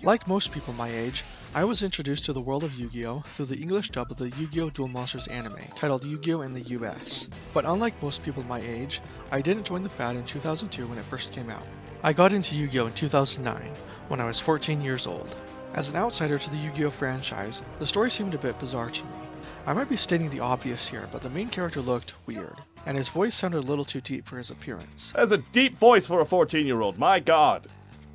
Like most people my age, I was introduced to the world of Yu-Gi-Oh! Through the English dub of the Yu-Gi-Oh! Duel Monsters anime, titled Yu-Gi-Oh! In the US. But unlike most people my age, I didn't join the fad in 2002 when it first came out. I got into Yu-Gi-Oh! In 2009, when I was 14 years old. As an outsider to the Yu-Gi-Oh! Franchise, the story seemed a bit bizarre to me. I might be stating the obvious here, but the main character looked weird, and his voice sounded a little too deep for his appearance. That's a deep voice for a 14-year-old, my god!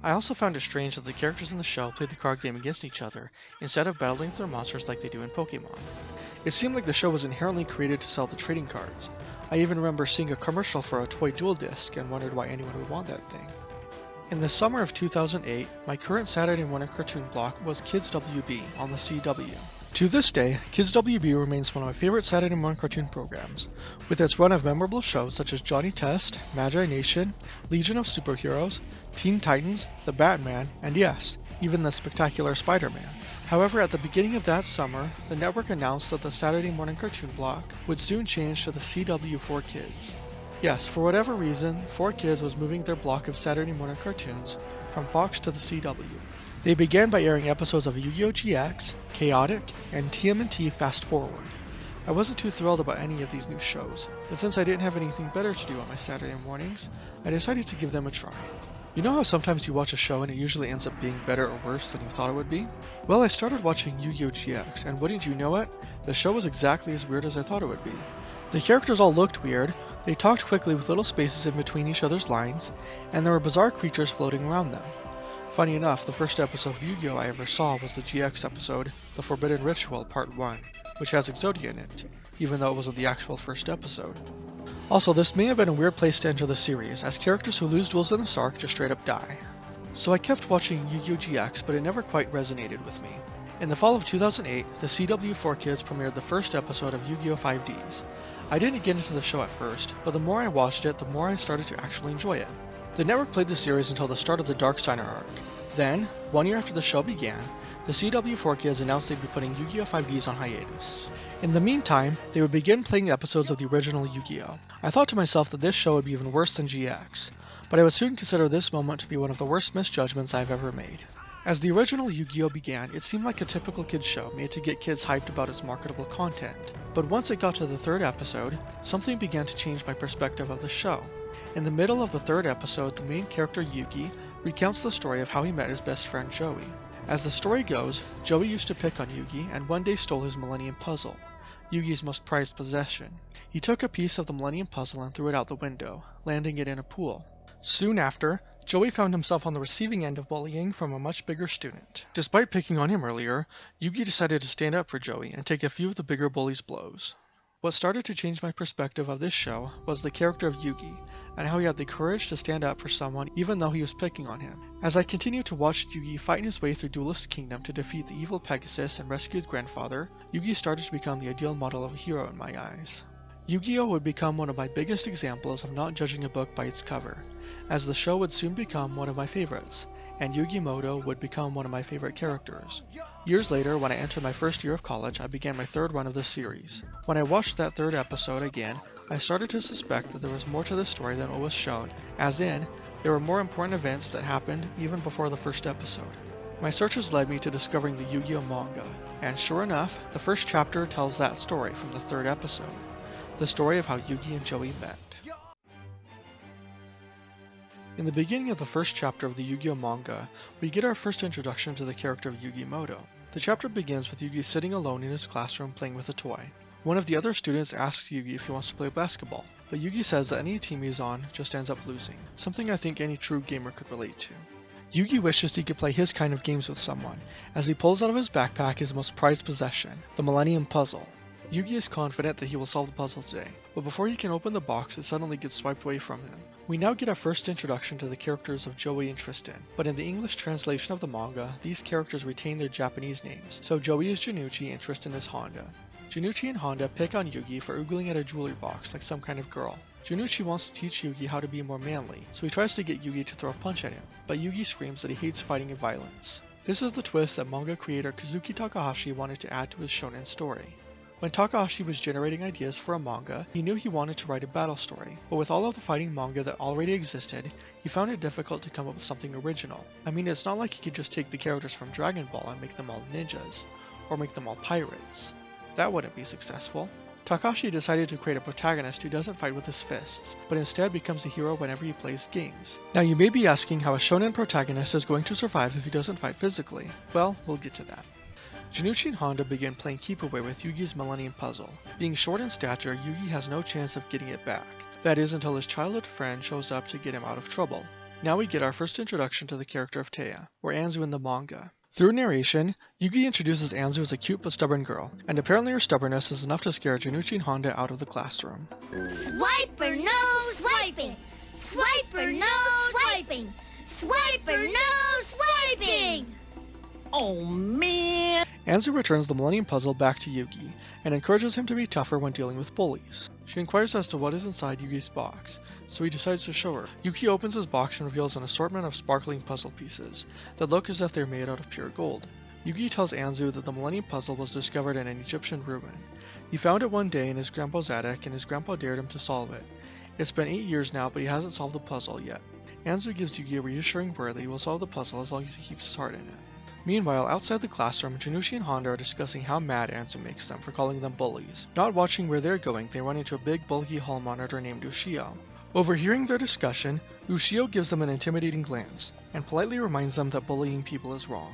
I also found it strange that the characters in the show played the card game against each other, instead of battling their monsters like they do in Pokemon. It seemed like the show was inherently created to sell the trading cards. I even remember seeing a commercial for a toy duel disc and wondered why anyone would want that thing. In the summer of 2008, my current Saturday morning cartoon block was Kids WB on the CW. To this day, Kids WB remains one of my favorite Saturday morning cartoon programs, with its run of memorable shows such as Johnny Test, Magi Nation, Legion of Superheroes, Teen Titans, The Batman, and yes, even the spectacular Spider-Man. However, at the beginning of that summer, the network announced that the Saturday morning cartoon block would soon change to the CW 4Kids. Yes, for whatever reason, 4Kids was moving their block of Saturday morning cartoons from Fox to the CW. They began by airing episodes of Yu-Gi-Oh! GX, Chaotic, and TMNT Fast Forward. I wasn't too thrilled about any of these new shows, but since I didn't have anything better to do on my Saturday mornings, I decided to give them a try. You know how sometimes you watch a show and it usually ends up being better or worse than you thought it would be? Well, I started watching Yu-Gi-Oh! GX, and wouldn't you know it, the show was exactly as weird as I thought it would be. The characters all looked weird, they talked quickly with little spaces in between each other's lines, and there were bizarre creatures floating around them. Funny enough, the first episode of Yu-Gi-Oh! I ever saw was the GX episode, The Forbidden Ritual Part 1, which has Exodia in it, even though it wasn't the actual first episode. Also, this may have been a weird place to enter the series, as characters who lose duels in the Sark just straight up die. So I kept watching Yu-Gi-Oh! GX, but it never quite resonated with me. In the fall of 2008, the CW 4Kids premiered the first episode of Yu-Gi-Oh! 5Ds. I didn't get into the show at first, but the more I watched it, the more I started to actually enjoy it. The network played the series until the start of the Darksteiner arc. Then, 1 year after the show began, the CW 4Kids announced they'd be putting Yu-Gi-Oh! 5Ds on hiatus. In the meantime, they would begin playing episodes of the original Yu-Gi-Oh! I thought to myself that this show would be even worse than GX, but I would soon consider this moment to be one of the worst misjudgments I've ever made. As the original Yu-Gi-Oh! Began, it seemed like a typical kids show made to get kids hyped about its marketable content. But once it got to the third episode, something began to change my perspective of the show. In the middle of the third episode, the main character Yugi recounts the story of how he met his best friend Joey. As the story goes, Joey used to pick on Yugi and one day stole his Millennium Puzzle, Yugi's most prized possession. He took a piece of the Millennium Puzzle and threw it out the window, landing it in a pool. Soon after, Joey found himself on the receiving end of bullying from a much bigger student. Despite picking on him earlier, Yugi decided to stand up for Joey and take a few of the bigger bully's blows. What started to change my perspective of this show was the character of Yugi, and how he had the courage to stand up for someone even though he was picking on him. As I continued to watch Yugi fight his way through Duelist Kingdom to defeat the evil Pegasus and rescue his grandfather, Yugi started to become the ideal model of a hero in my eyes. Yu-Gi-Oh! Would become one of my biggest examples of not judging a book by its cover, as the show would soon become one of my favorites, and Yugi Muto would become one of my favorite characters. Years later, when I entered my first year of college, I began my third run of the series. When I watched that third episode again, I started to suspect that there was more to the story than what was shown, as in, there were more important events that happened even before the first episode. My searches led me to discovering the Yu-Gi-Oh! Manga, and sure enough, the first chapter tells that story from the third episode, the story of how Yugi and Joey met. In the beginning of the first chapter of the Yu-Gi-Oh! Manga, we get our first introduction to the character of Yugi Muto. The chapter begins with Yugi sitting alone in his classroom playing with a toy. One of the other students asks Yugi if he wants to play basketball, but Yugi says that any team he's on just ends up losing, something I think any true gamer could relate to. Yugi wishes he could play his kind of games with someone, as he pulls out of his backpack his most prized possession, the Millennium Puzzle. Yugi is confident that he will solve the puzzle today, but before he can open the box, it suddenly gets swiped away from him. We now get our first introduction to the characters of Joey and Tristan, but in the English translation of the manga, these characters retain their Japanese names, so Joey is Janucci and Tristan is Honda. Janucci and Honda pick on Yugi for oogling at a jewelry box like some kind of girl. Janucci wants to teach Yugi how to be more manly, so he tries to get Yugi to throw a punch at him, but Yugi screams that he hates fighting and violence. This is the twist that manga creator Kazuki Takahashi wanted to add to his shonen story. When Takahashi was generating ideas for a manga, he knew he wanted to write a battle story, but with all of the fighting manga that already existed, he found it difficult to come up with something original. I mean, it's not like he could just take the characters from Dragon Ball and make them all ninjas, or make them all pirates. That wouldn't be successful. Takahashi decided to create a protagonist who doesn't fight with his fists, but instead becomes a hero whenever he plays games. Now you may be asking how a shonen protagonist is going to survive if he doesn't fight physically. Well, we'll get to that. Junichi and Honda begin playing keep away with Yugi's Millennium Puzzle. Being short in stature, Yugi has no chance of getting it back. That is until his childhood friend shows up to get him out of trouble. Now we get our first introduction to the character of Taya, or Anzu in the manga. Through narration, Yugi introduces Anzu as a cute but stubborn girl, and apparently her stubbornness is enough to scare Junichi and Honda out of the classroom. Swiper no swiping! Swiper no swiping! Swiper no swiping! Oh man! Anzu returns the Millennium Puzzle back to Yugi, and encourages him to be tougher when dealing with bullies. She inquires as to what is inside Yugi's box, so he decides to show her. Yugi opens his box and reveals an assortment of sparkling puzzle pieces that look as if they're made out of pure gold. Yugi tells Anzu that the Millennium Puzzle was discovered in an Egyptian ruin. He found it one day in his grandpa's attic, and his grandpa dared him to solve it. It's been 8 years now, but he hasn't solved the puzzle yet. Anzu gives Yugi a reassuring word that he will solve the puzzle as long as he keeps his heart in it. Meanwhile, outside the classroom, Junichi and Honda are discussing how mad Anzu makes them for calling them bullies. Not watching where they're going, they run into a big bulky hall monitor named Ushio. Overhearing their discussion, Ushio gives them an intimidating glance, and politely reminds them that bullying people is wrong.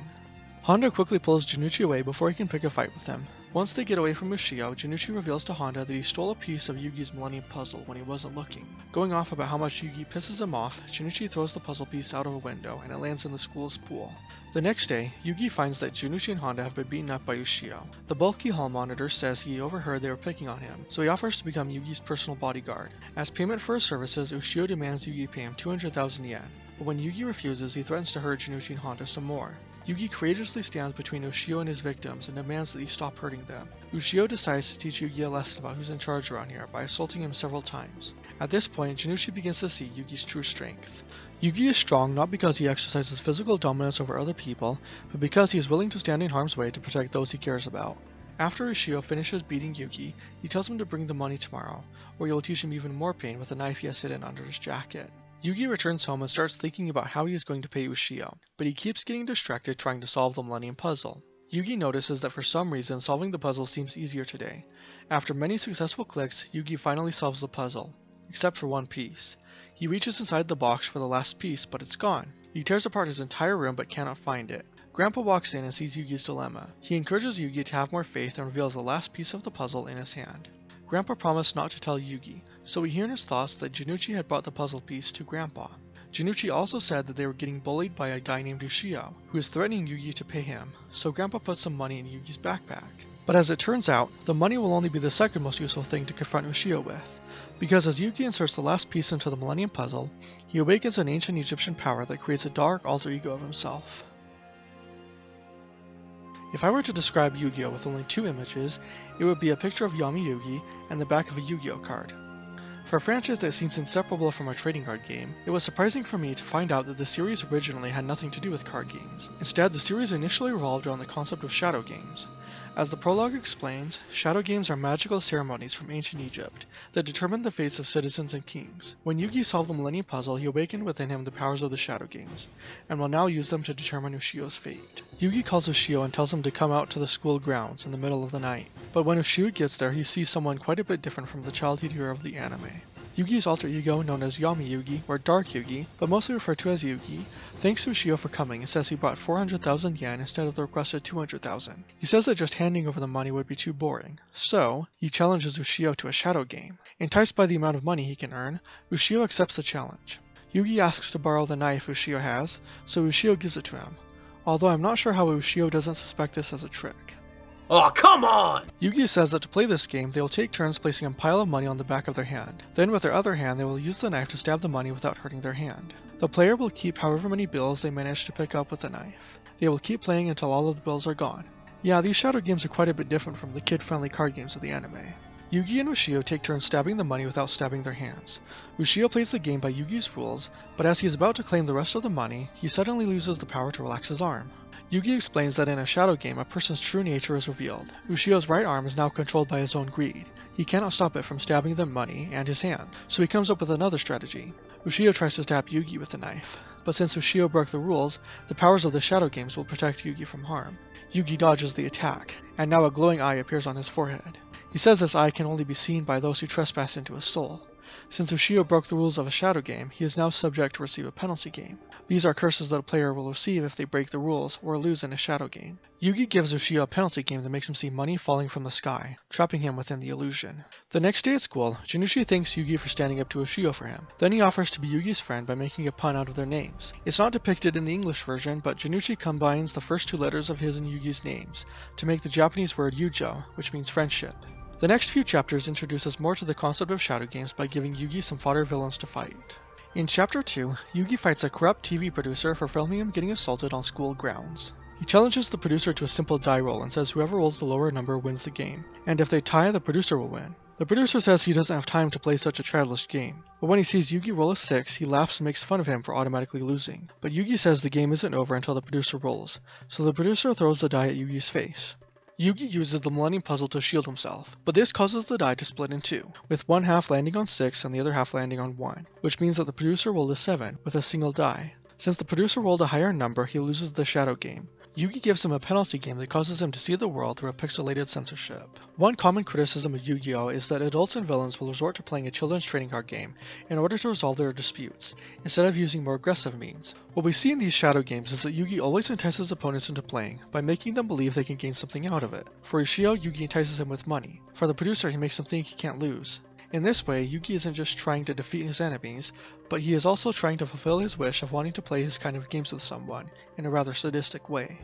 Honda quickly pulls Junichi away before he can pick a fight with him. Once they get away from Ushio, Junichi reveals to Honda that he stole a piece of Yugi's Millennium Puzzle when he wasn't looking. Going off about how much Yugi pisses him off, Junichi throws the puzzle piece out of a window and it lands in the school's pool. The next day, Yugi finds that Junichi and Honda have been beaten up by Ushio. The bulky hall monitor says he overheard they were picking on him, so he offers to become Yugi's personal bodyguard. As payment for his services, Ushio demands Yugi pay him 200,000 yen, but when Yugi refuses, he threatens to hurt Junichi and Honda some more. Yugi courageously stands between Ushio and his victims and demands that he stop hurting them. Ushio decides to teach Yugi a lesson about who's in charge around here by assaulting him several times. At this point, Junichi begins to see Yugi's true strength. Yugi is strong not because he exercises physical dominance over other people, but because he is willing to stand in harm's way to protect those he cares about. After Ushio finishes beating Yugi, he tells him to bring the money tomorrow, or he will teach him even more pain with a knife he has hidden under his jacket. Yugi returns home and starts thinking about how he is going to pay Ushio, but he keeps getting distracted trying to solve the Millennium Puzzle. Yugi notices that for some reason solving the puzzle seems easier today. After many successful clicks, Yugi finally solves the puzzle, except for one piece. He reaches inside the box for the last piece, but it's gone. He tears apart his entire room but cannot find it. Grandpa walks in and sees Yugi's dilemma. He encourages Yugi to have more faith and reveals the last piece of the puzzle in his hand. Grandpa promised not to tell Yugi, so we hear in his thoughts that Junichi had brought the puzzle piece to Grandpa. Junichi also said that they were getting bullied by a guy named Ushio, who is threatening Yugi to pay him, so Grandpa put some money in Yugi's backpack. But as it turns out, the money will only be the second most useful thing to confront Ushio with, because as Yugi inserts the last piece into the Millennium Puzzle, he awakens an ancient Egyptian power that creates a dark alter ego of himself. If I were to describe Yu-Gi-Oh! With only 2 images, it would be a picture of Yami Yugi and the back of a Yu-Gi-Oh! Card. For a franchise that seems inseparable from a trading card game, it was surprising for me to find out that the series originally had nothing to do with card games. Instead, the series initially revolved around the concept of shadow games. As the prologue explains, shadow games are magical ceremonies from ancient Egypt that determine the fates of citizens and kings. When Yugi solved the Millennium Puzzle, he awakened within him the powers of the shadow games, and will now use them to determine Ushio's fate. Yugi calls Ushio and tells him to come out to the school grounds in the middle of the night, but when Ushio gets there, he sees someone quite a bit different from the childhood hero of the anime. Yugi's alter ego, known as Yami Yugi, or Dark Yugi, but mostly referred to as Yugi, thanks Ushio for coming and says he brought 400,000 yen instead of the requested 200,000. He says that just handing over the money would be too boring, so he challenges Ushio to a shadow game. Enticed by the amount of money he can earn, Ushio accepts the challenge. Yugi asks to borrow the knife Ushio has, so Ushio gives it to him, although I'm not sure how Ushio doesn't suspect this as a trick. Oh, come on! Yugi says that to play this game, they will take turns placing a pile of money on the back of their hand. Then with their other hand, they will use the knife to stab the money without hurting their hand. The player will keep however many bills they manage to pick up with the knife. They will keep playing until all of the bills are gone. Yeah, these shadow games are quite a bit different from the kid-friendly card games of the anime. Yugi and Ushio take turns stabbing the money without stabbing their hands. Ushio plays the game by Yugi's rules, but as he is about to claim the rest of the money, he suddenly loses the power to relax his arm. Yugi explains that in a shadow game, a person's true nature is revealed. Ushio's right arm is now controlled by his own greed. He cannot stop it from stabbing them money and his hand, so he comes up with another strategy. Ushio tries to stab Yugi with a knife, but since Ushio broke the rules, the powers of the shadow games will protect Yugi from harm. Yugi dodges the attack, and now a glowing eye appears on his forehead. He says this eye can only be seen by those who trespass into his soul. Since Ushio broke the rules of a shadow game, he is now subject to receive a penalty game. These are curses that a player will receive if they break the rules or lose in a shadow game. Yugi gives Ushio a penalty game that makes him see money falling from the sky, trapping him within the illusion. The next day at school, Junichi thanks Yugi for standing up to Ushio for him. Then he offers to be Yugi's friend by making a pun out of their names. It's not depicted in the English version, but Junichi combines the first two letters of his and Yugi's names to make the Japanese word Yujo, which means friendship. The next few chapters introduce us more to the concept of shadow games by giving Yugi some fodder villains to fight. In Chapter 2, Yugi fights a corrupt TV producer for filming him getting assaulted on school grounds. He challenges the producer to a simple die roll and says whoever rolls the lower number wins the game, and if they tie, the producer will win. The producer says he doesn't have time to play such a childish game, but when he sees Yugi roll a 6, he laughs and makes fun of him for automatically losing. But Yugi says the game isn't over until the producer rolls, so the producer throws the die at Yugi's face. Yugi uses the Millennium Puzzle to shield himself, but this causes the die to split in two, with one half landing on 6 and the other half landing on 1, which means that the producer rolled a 7 with a single die. Since the producer rolled a higher number, he loses the shadow game. Yugi gives him a penalty game that causes him to see the world through a pixelated censorship. One common criticism of Yu-Gi-Oh! Is that adults and villains will resort to playing a children's trading card game in order to resolve their disputes, instead of using more aggressive means. What we see in these shadow games is that Yugi always entices opponents into playing by making them believe they can gain something out of it. For Ushio, Yugi entices him with money. For the producer, he makes him think he can't lose. In this way, Yugi isn't just trying to defeat his enemies, but he is also trying to fulfill his wish of wanting to play his kind of games with someone, in a rather sadistic way.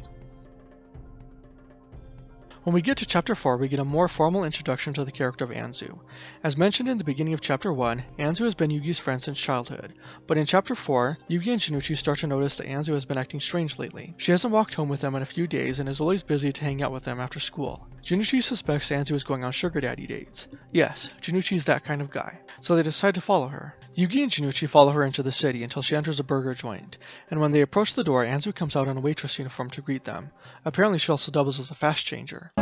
When we get to Chapter 4, we get a more formal introduction to the character of Anzu. As mentioned in the beginning of Chapter 1, Anzu has been Yugi's friend since childhood, but in Chapter 4, Yugi and Junichi start to notice that Anzu has been acting strange lately. She hasn't walked home with them in a few days and is always busy to hang out with them after school. Junichi suspects Anzu is going on sugar daddy dates. Yes, Junichi's that kind of guy, so they decide to follow her. Yugi and Junichi follow her into the city until she enters a burger joint, and when they approach the door, Anzu comes out in a waitress uniform to greet them. Apparently she also doubles as a fast changer.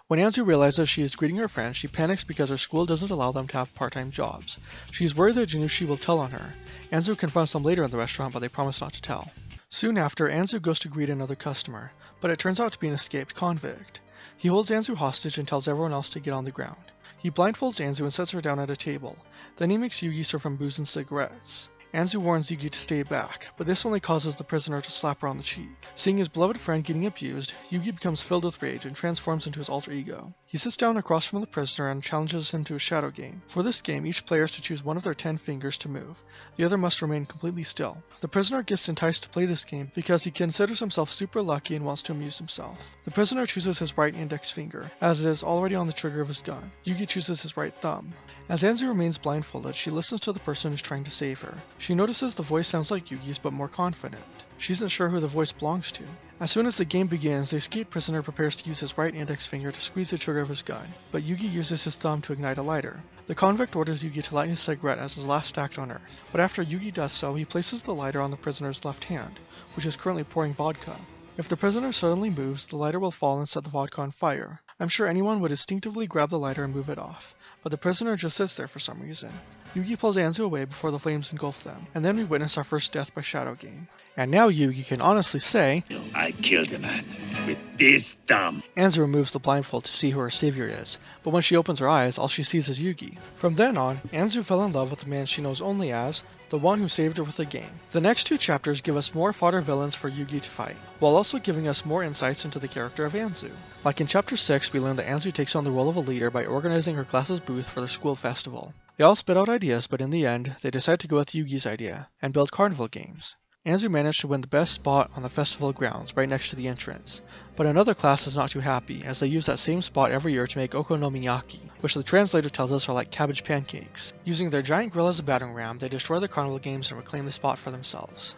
When Anzu realizes she is greeting her friend, she panics because her school doesn't allow them to have part-time jobs. She's worried that Junichi will tell on her. Anzu confronts them later in the restaurant, but they promise not to tell. Soon after, Anzu goes to greet another customer, but it turns out to be an escaped convict. He holds Anzu hostage and tells everyone else to get on the ground. He blindfolds Anzu and sets her down at a table. Then he makes Yugi serve him booze and cigarettes. Anzu warns Yugi to stay back, but this only causes the prisoner to slap her on the cheek. Seeing his beloved friend getting abused, Yugi becomes filled with rage and transforms into his alter ego. He sits down across from the prisoner and challenges him to a shadow game. For this game, each player is to choose one of their 10 fingers to move. The other must remain completely still. The prisoner gets enticed to play this game because he considers himself super lucky and wants to amuse himself. The prisoner chooses his right index finger, as it is already on the trigger of his gun. Yugi chooses his right thumb. As Anzu remains blindfolded, she listens to the person who's trying to save her. She notices the voice sounds like Yugi's but more confident. She isn't sure who the voice belongs to. As soon as the game begins, the escaped prisoner prepares to use his right index finger to squeeze the trigger of his gun, but Yugi uses his thumb to ignite a lighter. The convict orders Yugi to light his cigarette as his last act on Earth, but after Yugi does so, he places the lighter on the prisoner's left hand, which is currently pouring vodka. If the prisoner suddenly moves, the lighter will fall and set the vodka on fire. I'm sure anyone would instinctively grab the lighter and move it off, but the prisoner just sits there for some reason. Yugi pulls Anzu away before the flames engulf them, and then we witness our first death by shadow game. And now Yugi can honestly say, I killed a man with this thumb. Anzu removes the blindfold to see who her savior is, but when she opens her eyes, all she sees is Yugi. From then on, Anzu fell in love with the man she knows only as the one who saved her with a game. The next two chapters give us more fodder villains for Yugi to fight, while also giving us more insights into the character of Anzu. Like in Chapter 6, we learn that Anzu takes on the role of a leader by organizing her class's booth for the school festival. They all spit out ideas, but in the end, they decide to go with Yugi's idea, and build carnival games. Anzu managed to win the best spot on the festival grounds, right next to the entrance, but another class is not too happy, as they use that same spot every year to make okonomiyaki, which the translator tells us are like cabbage pancakes. Using their giant grill as a battering ram, they destroy the carnival games and reclaim the spot for themselves.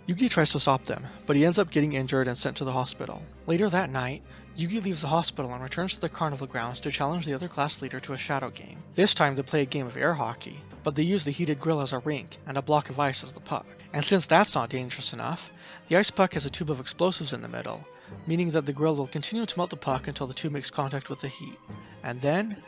Yugi tries to stop them, but he ends up getting injured and sent to the hospital. Later that night, Yugi leaves the hospital and returns to the carnival grounds to challenge the other class leader to a shadow game. This time they play a game of air hockey, but they use the heated grill as a rink and a block of ice as the puck. And since that's not dangerous enough, the ice puck has a tube of explosives in the middle, meaning that the grill will continue to melt the puck until the tube makes contact with the heat. And then...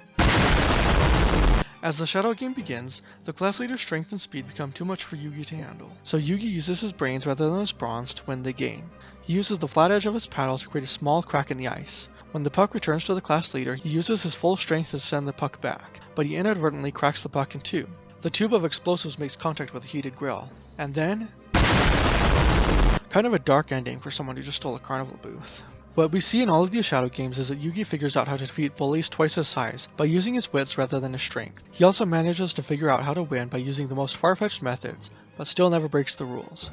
As the shadow game begins, the class leader's strength and speed become too much for Yugi to handle. So Yugi uses his brains rather than his bronze to win the game. He uses the flat edge of his paddle to create a small crack in the ice. When the puck returns to the class leader, he uses his full strength to send the puck back, but he inadvertently cracks the puck in two. The tube of explosives makes contact with the heated grill. And then... Kind of a dark ending for someone who just stole a carnival booth. What we see in all of these shadow games is that Yugi figures out how to defeat bullies twice his size by using his wits rather than his strength. He also manages to figure out how to win by using the most far-fetched methods, but still never breaks the rules.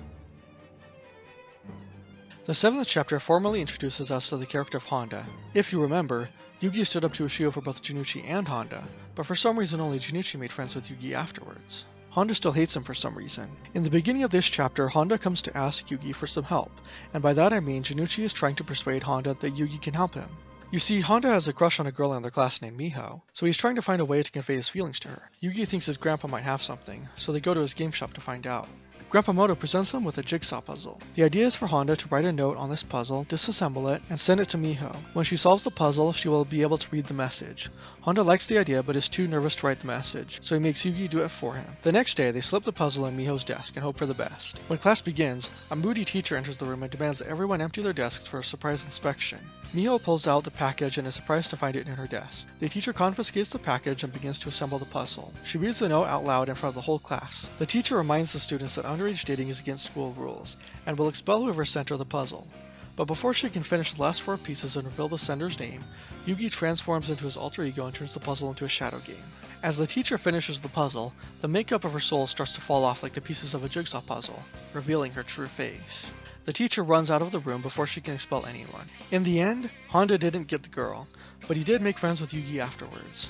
The 7th chapter formally introduces us to the character of Honda. If you remember, Yugi stood up to Ushio for both Junichi and Honda, but for some reason only Junichi made friends with Yugi afterwards. Honda still hates him for some reason. In the beginning of this chapter, Honda comes to ask Yugi for some help, and by that I mean Junichi is trying to persuade Honda that Yugi can help him. You see, Honda has a crush on a girl in their class named Miho, so he's trying to find a way to convey his feelings to her. Yugi thinks his grandpa might have something, so they go to his game shop to find out. Grandpa Moto presents them with a jigsaw puzzle. The idea is for Honda to write a note on this puzzle, disassemble it, and send it to Miho. When she solves the puzzle, she will be able to read the message. Honda likes the idea but is too nervous to write the message, so he makes Yugi do it for him. The next day, they slip the puzzle in Miho's desk and hope for the best. When class begins, a moody teacher enters the room and demands that everyone empty their desks for a surprise inspection. Miho pulls out the package and is surprised to find it in her desk. The teacher confiscates the package and begins to assemble the puzzle. She reads the note out loud in front of the whole class. The teacher reminds the students that underage dating is against school rules, and will expel whoever sent her the puzzle. But before she can finish the last 4 pieces and reveal the sender's name, Yugi transforms into his alter ego and turns the puzzle into a shadow game. As the teacher finishes the puzzle, the makeup of her soul starts to fall off like the pieces of a jigsaw puzzle, revealing her true face. The teacher runs out of the room before she can expel anyone. In the end, Honda didn't get the girl, but he did make friends with Yugi afterwards.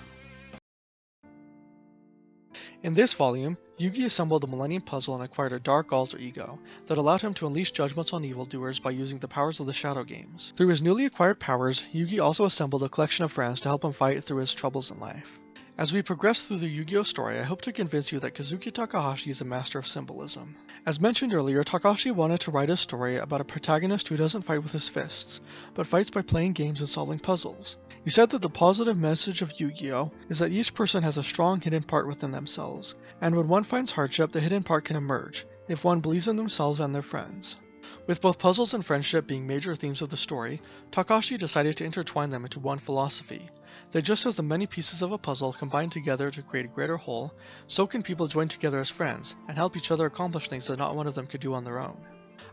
In this volume, Yugi assembled the Millennium Puzzle and acquired a dark alter ego that allowed him to unleash judgments on evildoers by using the powers of the Shadow Games. Through his newly acquired powers, Yugi also assembled a collection of friends to help him fight through his troubles in life. As we progress through the Yu-Gi-Oh story, I hope to convince you that Kazuki Takahashi is a master of symbolism. As mentioned earlier, Takahashi wanted to write a story about a protagonist who doesn't fight with his fists, but fights by playing games and solving puzzles. He said that the positive message of Yu-Gi-Oh is that each person has a strong hidden part within themselves, and when one finds hardship, the hidden part can emerge, if one believes in themselves and their friends. With both puzzles and friendship being major themes of the story, Takahashi decided to intertwine them into one philosophy, that just as the many pieces of a puzzle combine together to create a greater whole, so can people join together as friends, and help each other accomplish things that not one of them could do on their own.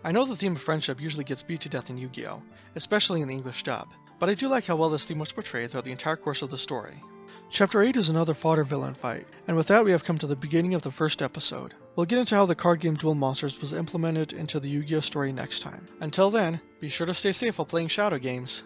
I know the theme of friendship usually gets beat to death in Yu-Gi-Oh, especially in the English dub, but I do like how well this theme was portrayed throughout the entire course of the story. Chapter 8 is another fodder villain fight, and with that we have come to the beginning of the first episode. We'll get into how the card game Duel Monsters was implemented into the Yu-Gi-Oh story next time. Until then, be sure to stay safe while playing Shadow games.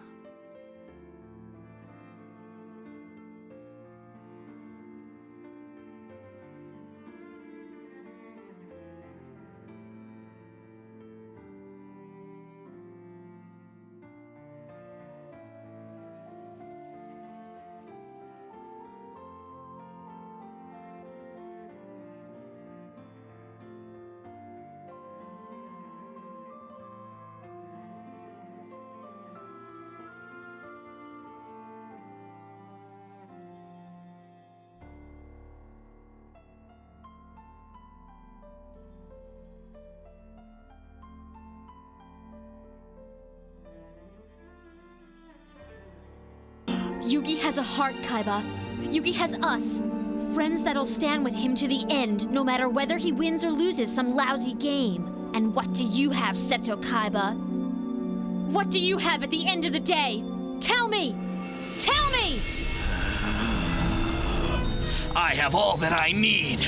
Yugi has a heart, Kaiba. Yugi has us. Friends that'll stand with him to the end, no matter whether he wins or loses some lousy game. And what do you have, Seto Kaiba? What do you have at the end of the day? Tell me! Tell me! I have all that I need.